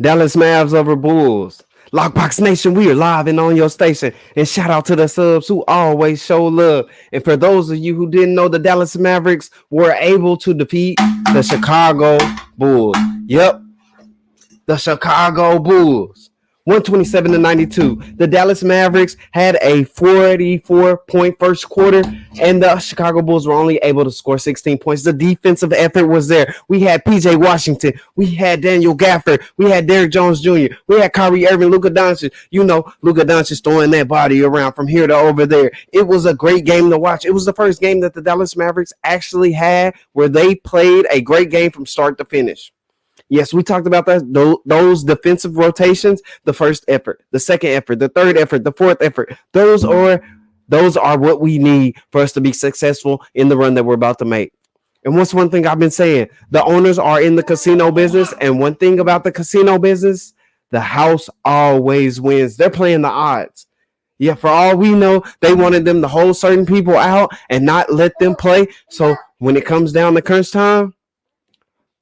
Dallas Mavs over Bulls. Lockbox Nation, we are live and on your station. And shout out to the subs who always show love. And for those of you who didn't know, the Dallas Mavericks were able to defeat the Chicago Bulls. Yep, the Chicago Bulls. 127-92. The Dallas Mavericks had a 44-point first quarter, and the Chicago Bulls were only able to score 16 points. The defensive effort was there. We had PJ Washington. We had Daniel Gafford. We had Derrick Jones Jr. We had Kyrie Irving, Luka Doncic. You know, Luka Doncic throwing that body around from here to over there. It was a great game to watch. It was the first game that the Dallas Mavericks actually had where they played a great game from start to finish. Yes, we talked about that. Those defensive rotations, the first effort, the second effort, the third effort, the fourth effort. Those are what we need for us to be successful in the run that we're about to make. And what's one thing I've been saying? The owners are in the casino business. And one thing about the casino business, the house always wins. They're playing the odds. Yeah, for all we know, they wanted them to hold certain people out and not let them play. So when it comes down to crunch time,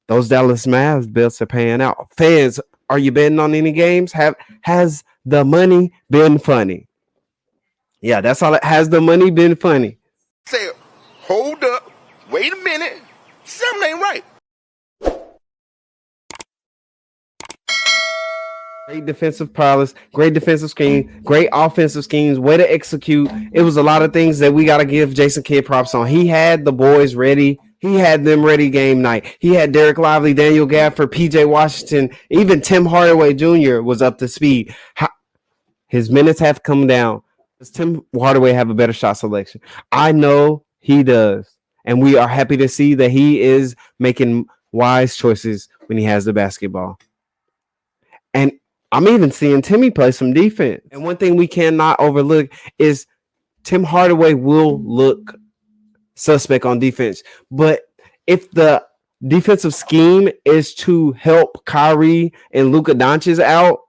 those Dallas Mavs bets are paying out. Fans, are you betting on any games? Has the money been funny? Yeah, that's all. Has the money been funny? Say, hold up, wait a minute, something ain't right. Great defensive prowess, great defensive scheme, great offensive schemes, way to execute. It was a lot of things that we got to give Jason Kidd props on. He had the boys ready. He had them ready game night. He had Derek Lively, Daniel Gafford, PJ Washington, even Tim Hardaway Jr. was up to speed. His minutes have come down. Does Tim Hardaway have a better shot selection? I know he does. And we are happy to see that he is making wise choices when he has the basketball. And I'm even seeing Timmy play some defense. And one thing we cannot overlook is Tim Hardaway will look suspect on defense. But if the defensive scheme is to help Kyrie and Luka Doncic out,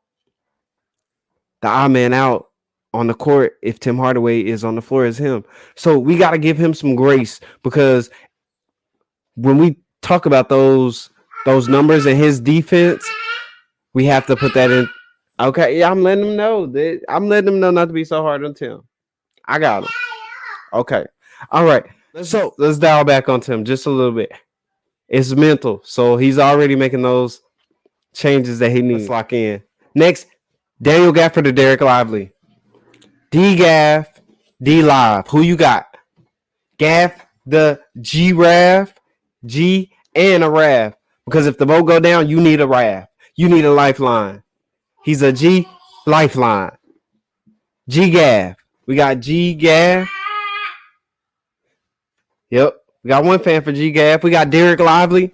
the odd man out on the court, if Tim Hardaway is on the floor, is him. So we got to give him some grace, because when we talk about those numbers and his defense, we have to put that in. Okay, yeah, I'm letting them know not to be so hard on Tim. I got him. Okay. All right. So let's dial back on Tim just a little bit. It's mental. So he's already making those changes that he needs to lock in. Next, Daniel Gafford to Derek Lively. D-Gaff, D-Live. Who you got? Gaff, the G-Rav, G, and a Rav. Because if the boat go down, you need a Rav. You need a lifeline. He's a G lifeline. G-Gaff. We got G-Gaff. Yep. We got one fan for G-Gaff. We got Derek Lively.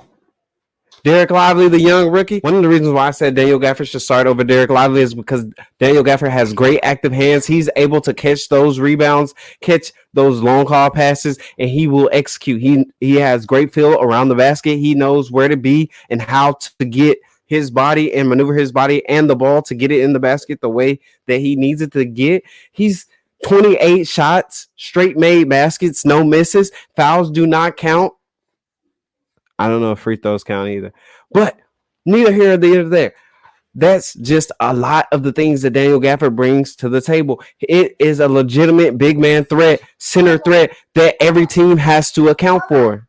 Derek Lively, the young rookie. One of the reasons why I said Daniel Gafford should start over Derek Lively is because Daniel Gafford has great active hands. He's able to catch those rebounds, catch those long haul passes, and he will execute. He has great feel around the basket. He knows where to be and how to get his body and maneuver his body and the ball to get it in the basket the way that he needs it to get. He's 28 shots, straight made baskets, no misses. Fouls do not count. I don't know if free throws count either. But neither here nor there. That's just a lot of the things that Daniel Gafford brings to the table. It is a legitimate big man threat, center threat that every team has to account for.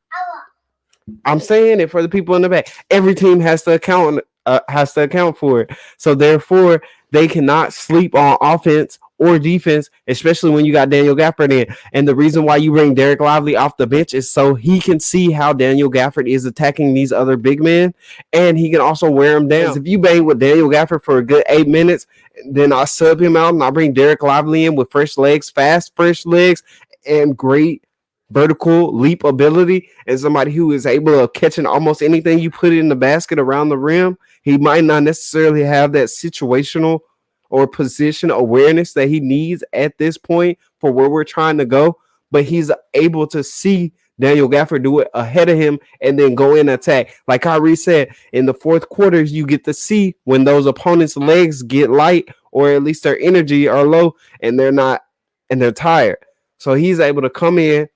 I'm saying it for the people in the back. Every team has to account for it. So therefore, they cannot sleep on offense or defense, especially when you got Daniel Gafford in. And the reason why you bring Derek Lively off the bench is so he can see how Daniel Gafford is attacking these other big men, and he can also wear them down. If you bang with Daniel Gafford for a good 8 minutes, then I'll sub him out and I'll bring Derek Lively in with fresh legs, fast, fresh legs, and great vertical leap ability, and somebody who is able to catch almost anything you put in the basket around the rim. He might not necessarily have that situational or position awareness that he needs at this point for where we're trying to go, but he's able to see Daniel Gafford do it ahead of him and then go in attack. Like Kyrie said, in the fourth quarters, you get to see when those opponents' legs get light, or at least their energy are low, and they're tired. So he's able to come in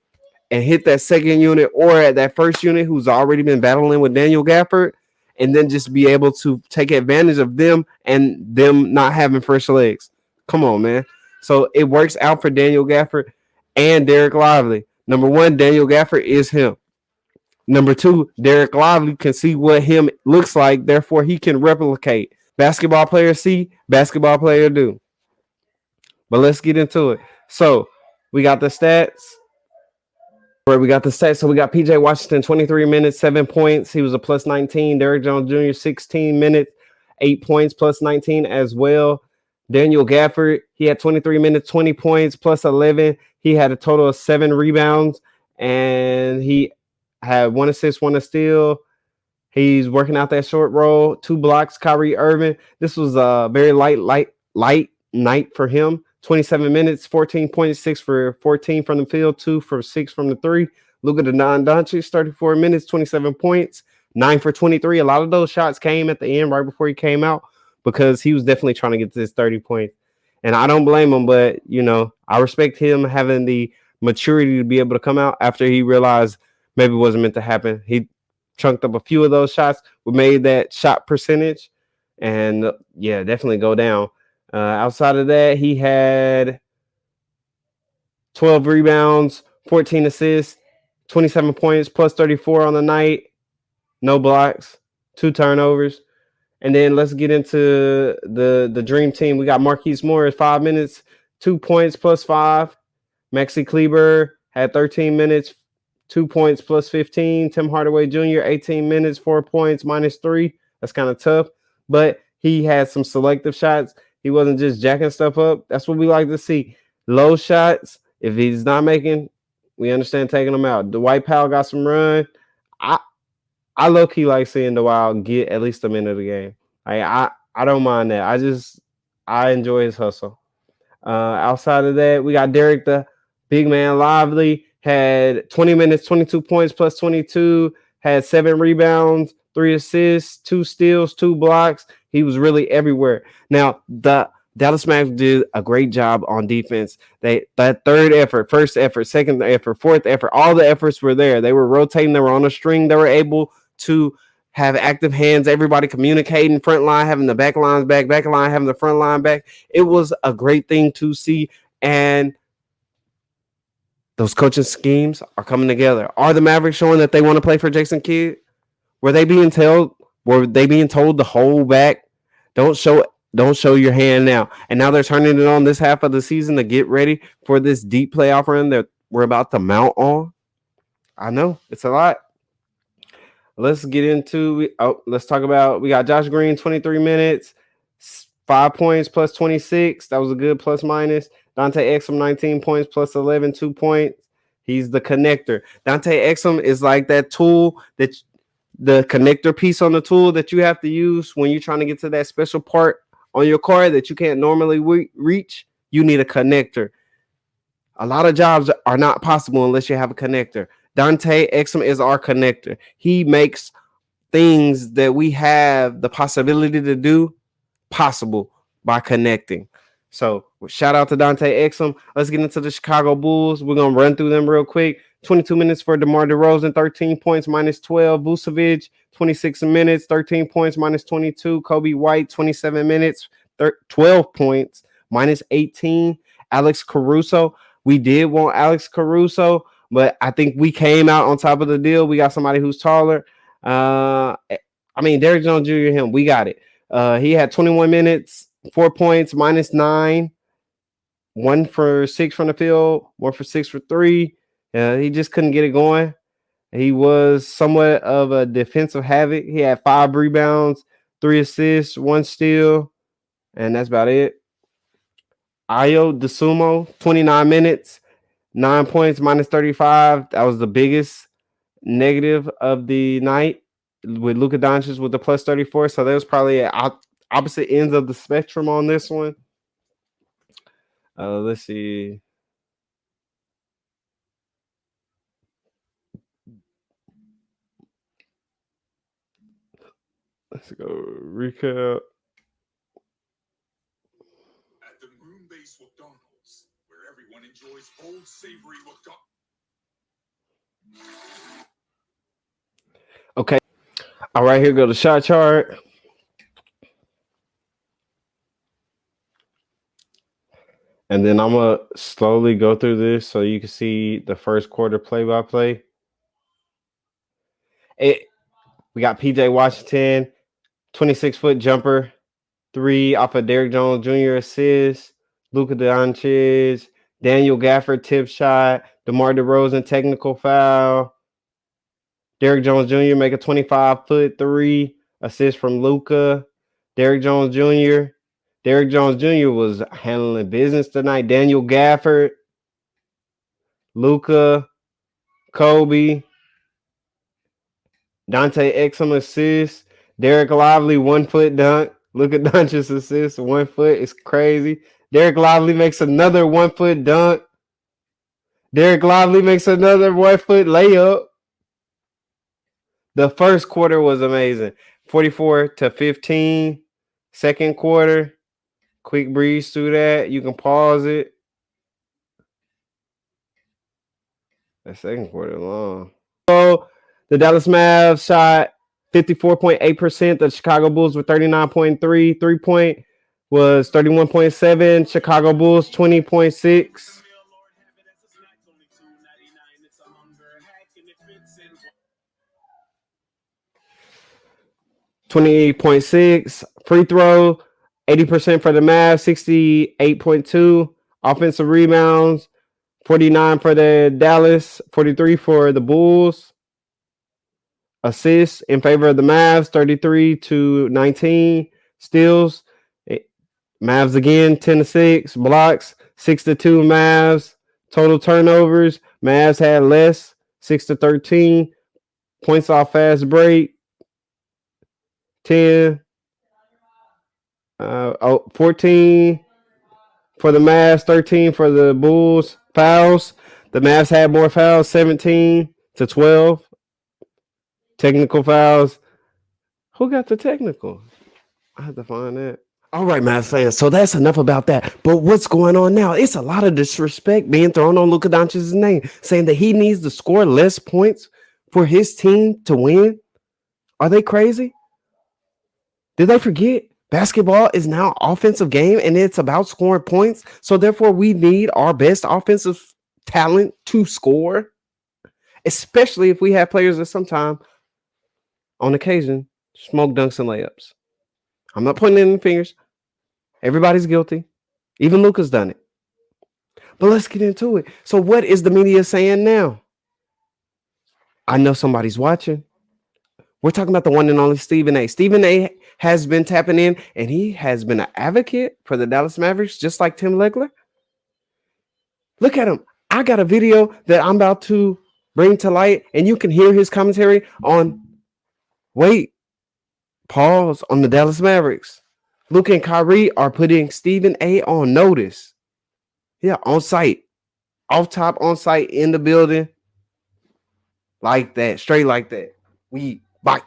and hit that second unit or at that first unit who's already been battling with Daniel Gafford and then just be able to take advantage of them and them not having fresh legs. Come on, man. So it works out for Daniel Gafford and Derek Lively. Number one, Daniel Gafford is him. Number two, Derek Lively can see what him looks like, therefore he can replicate. Basketball player see, basketball player do. But let's get into it. So we got the stats. Right, we got the stats. So we got PJ Washington, 23 minutes, 7 points. He was a plus 19. Derrick Jones Jr., 16 minutes, 8 points, plus 19 as well. Daniel Gafford, he had 23 minutes, 20 points, plus 11. He had a total of 7 rebounds, and he had 1 assist, 1 steal. He's working out that short roll, 2 blocks. Kyrie Irving. This was a very light night for him. 27 minutes, 14.6 for 14 from the field, 2 for 6 from the 3. Luka Doncic, 34 minutes, 27 points, 9 for 23. A lot of those shots came at the end right before he came out because he was definitely trying to get to his 30 points. And I don't blame him, but, I respect him having the maturity to be able to come out after he realized maybe it wasn't meant to happen. He chunked up a few of those shots, but made that shot percentage and, definitely go down. Outside of that, he had 12 rebounds, 14 assists, 27 points, plus 34 on the night, no blocks, 2 turnovers. And then let's get into the dream team. We got Marquise Morris, 5 minutes, 2 points, plus 5. Maxi Kleber had 13 minutes, 2 points, plus 15. Tim Hardaway Jr., 18 minutes, 4 points, minus 3. That's kind of tough. But he had some selective shots. He wasn't just jacking stuff up. That's what we like to see. Low shots. If he's not making, we understand taking them out. Dwight Powell got some run. I low-key like seeing Dwight get at least a minute of the game. I don't mind that. I enjoy his hustle. Outside of that, we got Derek, the big man, Lively, had 20 minutes, 22 points, plus 22, had 7 rebounds, 3 assists, 2 steals, 2 blocks. He was really everywhere. Now, the Dallas Mavericks did a great job on defense. That third effort, first effort, second effort, fourth effort, all the efforts were there. They were rotating. They were on a string. They were able to have active hands, everybody communicating, front line having the back lines back line having the front line back. It was a great thing to see, and those coaching schemes are coming together. Are the Mavericks showing that they want to play for Jason Kidd? Were they being told to hold back? Don't show your hand now. And now they're turning it on this half of the season to get ready for this deep playoff run that we're about to mount on. I know it's a lot. Let's get into let's talk about, we got Josh Green, 23 minutes, 5 points, plus 26. That was a good plus minus. Dante Exum, 19 points, plus 11, 2 points. He's the connector. Dante Exum is like that tool, that the connector piece on the tool that you have to use when you're trying to get to that special part on your car that you can't normally reach. You need a connector. A lot of jobs are not possible unless you have a connector. Dante Exum is our connector. He makes things that we have the possibility to do possible by connecting. So shout out to Dante Exum. Let's get into the Chicago Bulls. We're going to run through them real quick. 22 minutes for DeMar DeRozan, 13 points, minus 12. Vucevic, 26 minutes, 13 points, minus 22. Kobe White, 27 minutes, 12 points, minus 18. Alex Caruso. We did want Alex Caruso, but I think we came out on top of the deal. We got somebody who's taller. Derrick Jones Jr., him, we got it. He had 21 minutes, 4 points, minus 9, 1 for 6 from the field, 1 for 6 for 3. He just couldn't get it going. He was somewhat of a defensive havoc. He had 5 rebounds, 3 assists, 1 steal, and that's about it. Ayo DeSumo, 29 minutes, 9 points, minus 35. That was the biggest negative of the night, with Luka Doncic with the plus 34. So there was probably opposite ends of the spectrum on this one. Let's see. Let's go recap. At the room-based McDonald's, where everyone enjoys old savory McDonald's. Okay. All right, here go the shot chart. And then I'm going to slowly go through this so you can see the first quarter play-by-play. We got PJ Washington, 26-foot jumper, 3 off of Derrick Jones Jr. assist, Luka Doncic, Daniel Gafford tip shot, DeMar DeRozan technical foul, Derrick Jones Jr. make a 25-foot 3, assist from Luka, Derrick Jones Jr. Derrick Jones Jr. was handling business tonight. Daniel Gafford, Luka, Kobe, Dante Exum assist, Derek Lively 1-foot dunk. Look at Doncic assist, 1 foot. It's crazy. Derek Lively makes another 1-foot dunk. Derek Lively makes another 1-foot layup. The first quarter was amazing. 44-15. Second quarter, quick breeze through that. You can pause it. The second quarter long. So the Dallas Mavs shot 54.8%. The Chicago Bulls were 39.3. 3-point was 31.7. Chicago Bulls 20.6. 28.6. Free throw, 80% for the Mavs, 68.2. Offensive rebounds, 49 for the Dallas, 43 for the Bulls. Assists in favor of the Mavs, 33-19. Steals, Mavs again, 10-6. Blocks, 6-2 Mavs. Total turnovers, Mavs had less, 6-13. Points off fast break, 10. 14 for the Mavs, 13 for the Bulls. Fouls, the Mavs had more fouls, 17-12. Technical fouls. Who got the technical? I have to find that. All right, Mavs fans. So that's enough about that. But what's going on now? It's a lot of disrespect being thrown on Luka Doncic's name, saying that he needs to score less points for his team to win. Are they crazy? Did they forget? Basketball is now an offensive game and it's about scoring points. So therefore, we need our best offensive talent to score, especially if we have players that sometimes, on occasion, smoke dunks and layups. I'm not pointing any fingers. Everybody's guilty. Even Luka's done it. But let's get into it. So what is the media saying now? I know somebody's watching. We're talking about the one and only Stephen A. Stephen A. has been tapping in, and he has been an advocate for the Dallas Mavericks, just like Tim Legler. Look at him. I got a video that I'm about to bring to light, and you can hear his commentary on, pause, on the Dallas Mavericks. Luka and Kyrie are putting Stephen A. on notice. Yeah, on site. Off top, on site, in the building. Like that. Straight like that. We bite.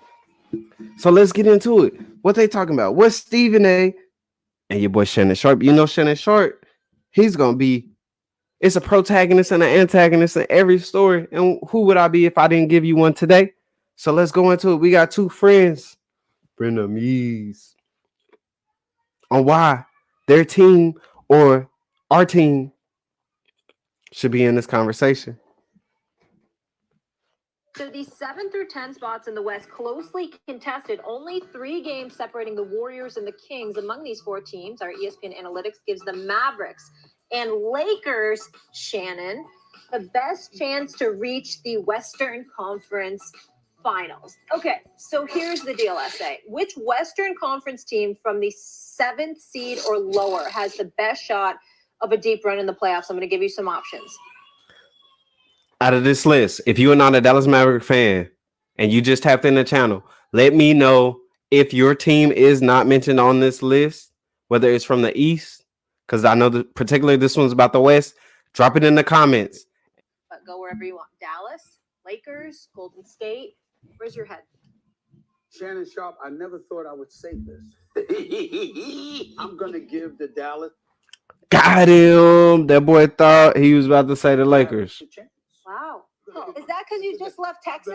So let's get into it. What they talking about? What's Stephen A. and your boy Shannon Sharpe? You know Shannon Sharpe, he's going to be, it's a protagonist and an antagonist in every story. And who would I be if I didn't give you one today? So let's go into it. We got two friends, frenemies, on why their team or our team should be in this conversation. So these 7 through 10 spots in the West closely contested. Only 3 games separating the Warriors and the Kings. Among these 4 teams, our ESPN analytics gives the Mavericks and Lakers, Shannon, the best chance to reach the Western Conference Finals. Okay, so here's the deal, SA. Which Western Conference team from the 7th seed or lower has the best shot of a deep run in the playoffs? I'm going to give you some options. Out of this list, if you are not a Dallas Maverick fan and you just tapped in the channel, let me know if your team is not mentioned on this list, whether it's from the East, because I know that particularly this one's about the West. Drop it in the comments. But go wherever you want. Dallas, Lakers, Golden State. Where's your head? Shannon Sharpe, I never thought I would say this. I'm going to give the Dallas. Got him. That boy thought he was about to say the Lakers. Wow. Is that because you just left Texas?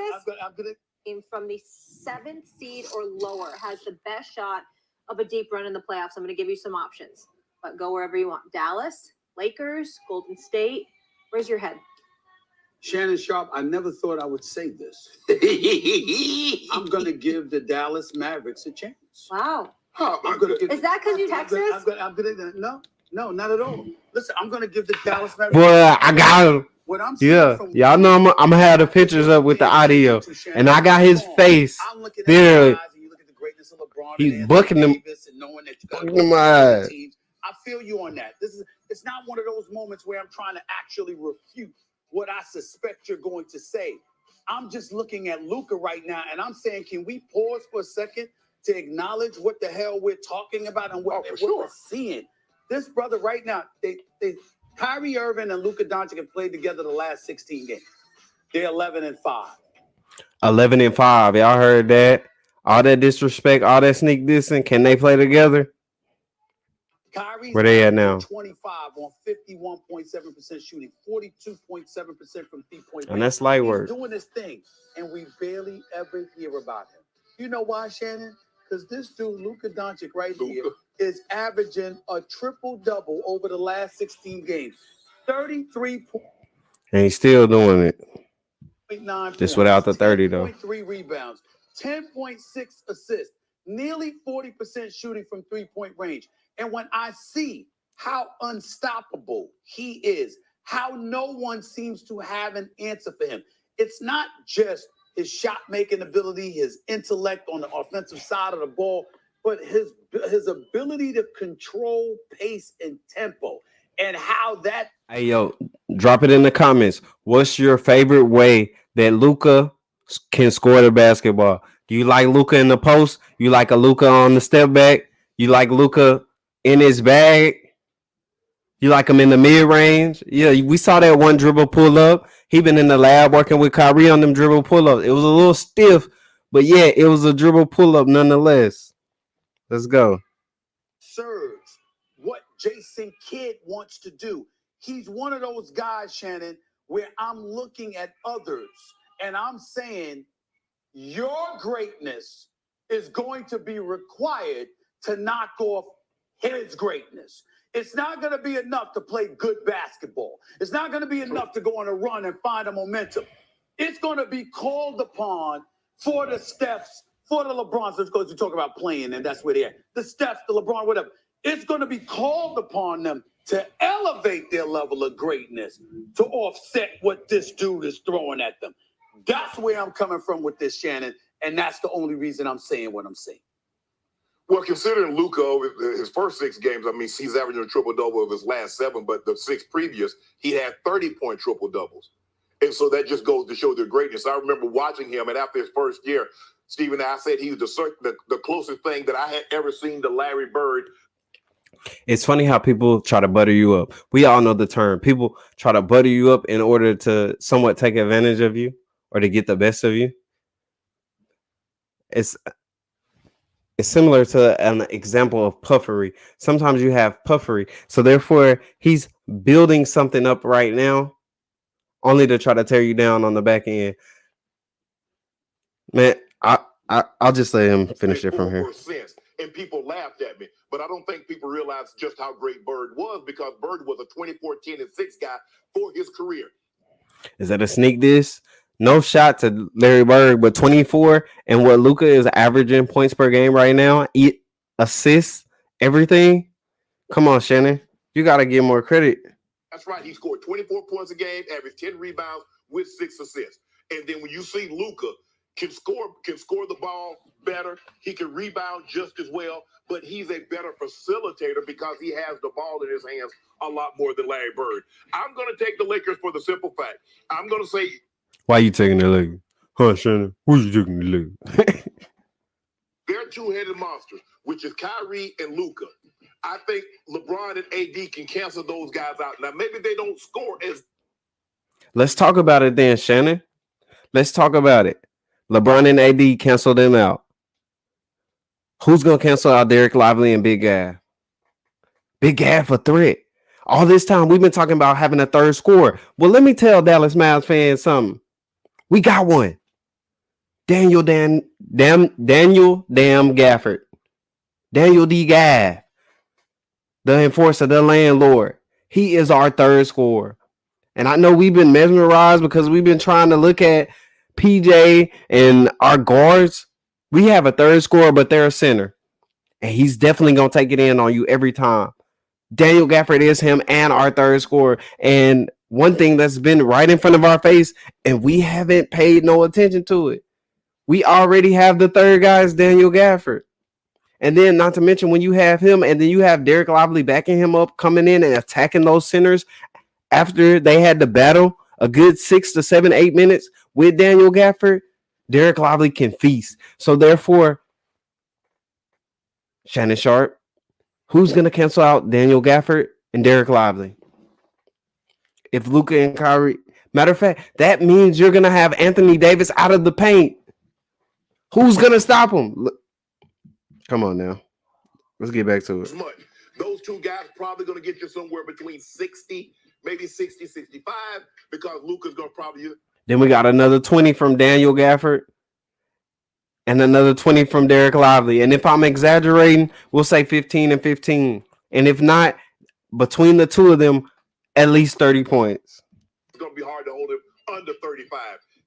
from the 7th seed or lower has the best shot of a deep run in the playoffs? I'm going to give you some options, but go wherever you want. Dallas, Lakers, Golden State. Where's your head? Shannon Sharpe, I never thought I would say this. I'm going to give the Dallas Mavericks a chance. Wow. I'm gonna give Is that because you Texas? No, not at all. Listen, I'm going to give the Dallas Mavericks. Boy, I got him. What I'm saying Yeah, from y'all know I'm gonna have the pictures up with the audio, and I got his face. I'm looking at Literally, the guys, and you look at the greatness of LeBron he's and booking them. Davis and knowing that you got Booking them eyes. teams. I feel you on that. It's not one of those moments where I'm trying to actually refute what I suspect you're going to say. I'm just looking at Luka right now, and I'm saying, can we pause for a second to acknowledge what the hell we're talking about and what we're seeing? This brother right now, Kyrie Irving and Luka Doncic have played together the last 16 games. They're 11-5. 11-5. Y'all heard that? All that disrespect, all that sneak dissing. Can they play together? Kyrie's Where they at now? 25 on 51.7% shooting, 42.7% from 3-point range. And that's light work. He's doing his thing, and we barely ever hear about him. You know why, Shannon? Because this dude, Luka Doncic, here, is averaging a triple-double over the last 16 games. 33 points. And he's still doing it. 0.9 Just without the 30, though. 10.3 rebounds, 10.6 assists, nearly 40% shooting from 3-point range. And when I see how unstoppable he is, how no one seems to have an answer for him, it's not just his shot-making ability, his intellect on the offensive side of the ball, but his ability to control pace and tempo, and how that. Hey, yo, drop it in the comments. What's your favorite way that Luka can score the basketball? Do you like Luka in the post? You like a Luka on the step back? You like Luka in his bag? You like him in the mid-range? Yeah, we saw that one dribble pull-up. He been in the lab working with Kyrie on them dribble pull-ups. It was a little stiff, but yeah, it was a dribble pull-up nonetheless. Let's go. Serves what Jason Kidd wants to do. He's one of those guys, Shannon, where I'm looking at others and I'm saying your greatness is going to be required to knock off his greatness. It's not going to be enough to play good basketball. It's not going to be enough to go on a run and find a momentum. It's going to be called upon for the Stephs, for the LeBrons, because you talk about playing, and that's where they're at. The Stephs, the LeBron, whatever. It's going to be called upon them to elevate their level of greatness to offset what this dude is throwing at them. That's where I'm coming from with this, Shannon, and that's the only reason I'm saying what I'm saying. Well, considering Luka, his first 6 games, I mean, he's averaging a triple-double of his last 7, but the 6 previous, he had 30-point triple-doubles. And so that just goes to show their greatness. I remember watching him, and after his first year, Stephen, I said he was the closest thing that I had ever seen to Larry Bird. It's funny how people try to butter you up. We all know the term. People try to butter you up in order to somewhat take advantage of you or to get the best of you. It's similar to an example of puffery. Sometimes you have puffery. So therefore, he's building something up right now only to try to tear you down on the back end. Man, I'll just let him finish it from here. And people laughed at me. But I don't think people realize just how great Bird was, because Bird was a 24, 10, and 6 guy for his career. Is that a sneak diss? No shot to Larry Bird, but 24 and what Luka is averaging points per game right now, assists, everything. Come on, Shannon. You got to give more credit. That's right. He scored 24 points a game, averaged 10 rebounds with 6 assists. And then when you see Luka can score the ball better, he can rebound just as well, but he's a better facilitator because he has the ball in his hands a lot more than Larry Bird. I'm going to take the Lakers for the simple fact. I'm going to say, why you taking the Lakers? Huh, Shannon? Who's you taking the Lakers? They're two-headed monsters, which is Kyrie and Luka. I think LeBron and AD can cancel those guys out. Now, maybe they don't score as. Let's talk about it then, Shannon. Let's talk about it. LeBron and AD cancel them out. Who's going to cancel out Derek Lively and Big Gaff? Big Gaff a threat. All this time, we've been talking about having a third scorer. Well, let me tell Dallas Mavs fans something. We got one. Daniel Gafford. Daniel D. Gaff, the enforcer, the landlord. He is our third scorer. And I know we've been mesmerized because we've been trying to look at PJ and our guards. We have a third scorer, but they're a center. And he's definitely going to take it in on you every time. Daniel Gafford is him and our third scorer. And one thing that's been right in front of our face, and we haven't paid no attention to it. We already have the third guy is Daniel Gafford. And then not to mention when you have him and then you have Derek Lively backing him up, coming in and attacking those centers after they had to battle a good 6 to 7, 8 minutes with Daniel Gafford, Derek Lively can feast. So therefore, Shannon Sharpe, who's going to cancel out Daniel Gafford and Derek Lively? If Luka and Kyrie, matter of fact, that means you're going to have Anthony Davis out of the paint. Who's going to stop him? Look, come on now. Let's get back to it. Those two guys probably going to get you somewhere between 60, maybe 60, 65, because Luka's going to probably. Then we got another 20 from Daniel Gafford and another 20 from Derek Lively. And if I'm exaggerating, we'll say 15 and 15. And if not, between the two of them, at least 30 points. It's going to be hard to hold him under 35.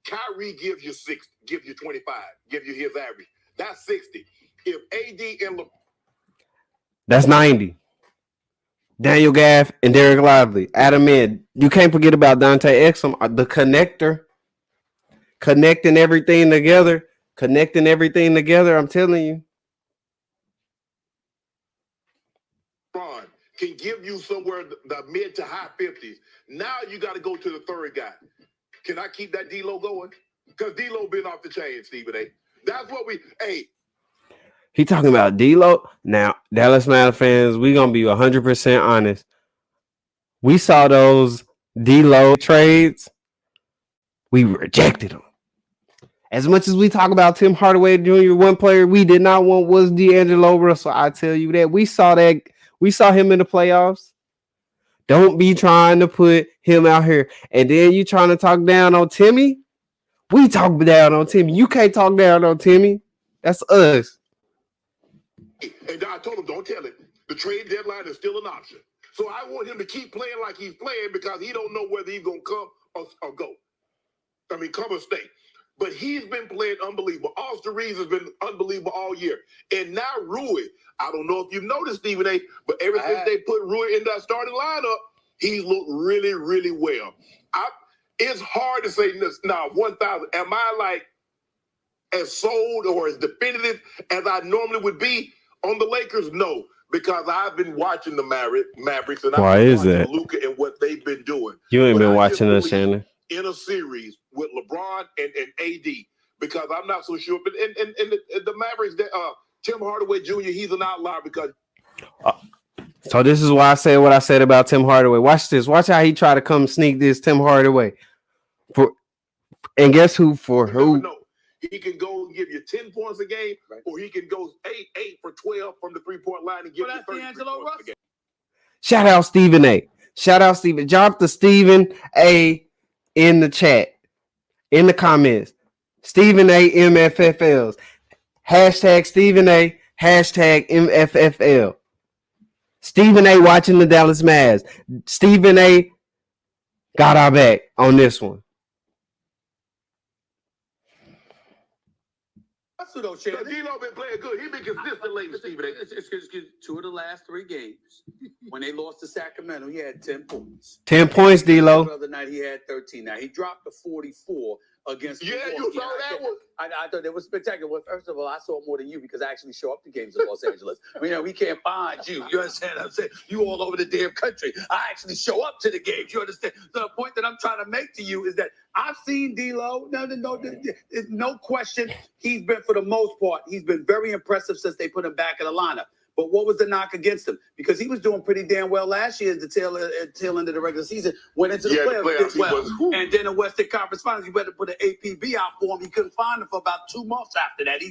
Kyrie gives you 6, gives you 25, gives you his average. That's 60. If AD and that's 90. Daniel Gaff and Derek Lively. Adam in. You can't forget about Dante Exum, the connector. Connecting everything together. I'm telling you. LeBron can give you somewhere the mid to high 50s. Now you got to go to the third guy. Can I keep that D-Lo going? Because D-Lo been off the chain, Stephen A. That's what He talking about D-Lo. Now, Dallas Mavericks fans, we going to be 100% honest. We saw those D-Lo trades. We rejected them. As much as we talk about Tim Hardaway Jr., one player we did not want was D'Angelo Russell. I tell you that. We saw him in the playoffs. Don't be trying to put him out here. And then you trying to talk down on Timmy? We talk down on Timmy. You can't talk down on Timmy. That's us. And I told him, don't tell him. The trade deadline is still an option. So I want him to keep playing like he's playing because he don't know whether he's going to come or go. I mean, come or stay. But he's been playing unbelievable. Austin Reeves has been unbelievable all year. And now Rui, I don't know if you've noticed, Stephen A., but ever since they put Rui in that starting lineup, he's looked really, really well. It's hard to say this now, 1,000. Am I like as sold or as definitive as I normally would be on the Lakers? No, because I've been watching the Mavericks and Why I've been is watching that? Luka and what they've been doing. You ain't But been I watching just us, Shannon. in a series with LeBron and AD, because I'm not so sure. But in the Mavericks, Tim Hardaway Jr., he's an outlier because. So this is why I said what I said about Tim Hardaway. Watch this. Watch how he try to come sneak this Tim Hardaway. And guess who? For who? No, he can go and give you 10 points a game, or he can go 8 for 12 from the 3-point line and give you 30 points a game. Shout out Stephen A. Shout out Stephen. Drop the Stephen A in the chat, in the comments. Stephen A MFFLs. Hashtag Stephen A. Hashtag MFFL. Stephen A watching the Dallas Mavs. Stephen A got our back on this one. Though, Shannon. D-Lo been playing good. He been consistent lately, Stephen A. Excuse 2 of the last 3 games, when they lost to Sacramento, he had 10 points. 10 points, D-Lo. The other night he had 13. Now he dropped to 44 against. Yeah, you saw that one. I thought it was spectacular. Well, first of all, I saw more than you because I actually show up to games in Los Angeles. I mean, we can't find you. You understand what I'm saying? You all over the damn country. I actually show up to the games. You understand? So the point that I'm trying to make to you is that I've seen D-Lo. No question. He's been, for the most part, he's been very impressive since they put him back in the lineup. But what was the knock against him? Because he was doing pretty damn well last year at the tail end of the regular season. Went into the playoffs, did well. And then the Western Conference Finals, you better put an APB out for him. He couldn't find him for about 2 months after that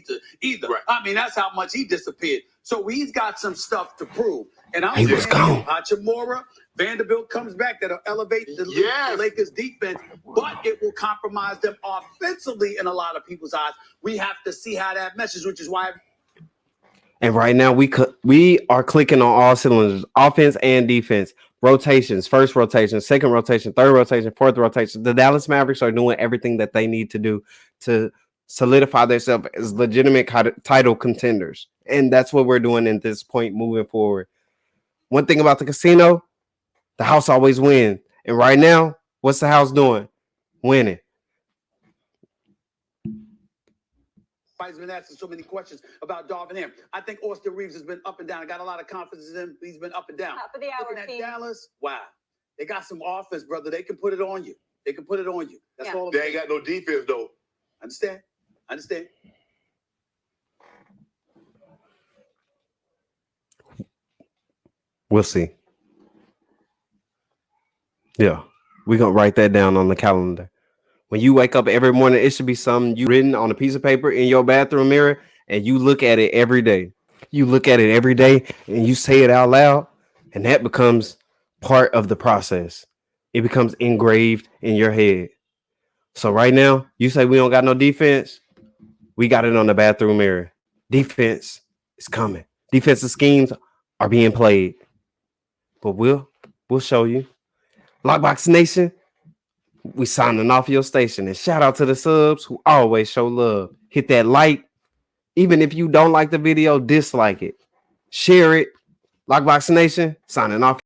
either. Right. I mean, that's how much he disappeared. So he's got some stuff to prove. And I'm saying Hachimura, Vanderbilt comes back, that'll elevate the Lakers defense, but it will compromise them offensively in a lot of people's eyes. We have to see how that meshes, which is why. And right now we are clicking on all cylinders, offense and defense, rotations, first rotation, second rotation, third rotation, fourth rotation. The Dallas Mavericks are doing everything that they need to do to solidify themselves as legitimate title contenders. And that's what we're doing at this point moving forward. One thing about the casino, the house always wins. And right now, what's the house doing? Winning. He's been asking so many questions about Darvin Ham. I think Austin Reeves has been up and down. I got a lot of confidence in him. He's been up and down. Top of the hour, Looking at Dallas, wow. They got some offense, brother. They can put it on you. They can put it on you. That's all. They ain't got no defense, though. Understand? We'll see. Yeah, we're going to write that down on the calendar. When you wake up every morning, it should be something you written on a piece of paper in your bathroom mirror, and you look at it every day. You look at it every day, and you say it out loud, and that becomes part of the process. It becomes engraved in your head. So right now, you say we don't got no defense. We got it on the bathroom mirror. Defense is coming. Defensive schemes are being played. But we'll show you. Lockbox Nation, we signing off your station. And shout out to the subs who always show love. Hit that like. Even if you don't like the video, dislike it. Share it. Lockbox Nation, signing off.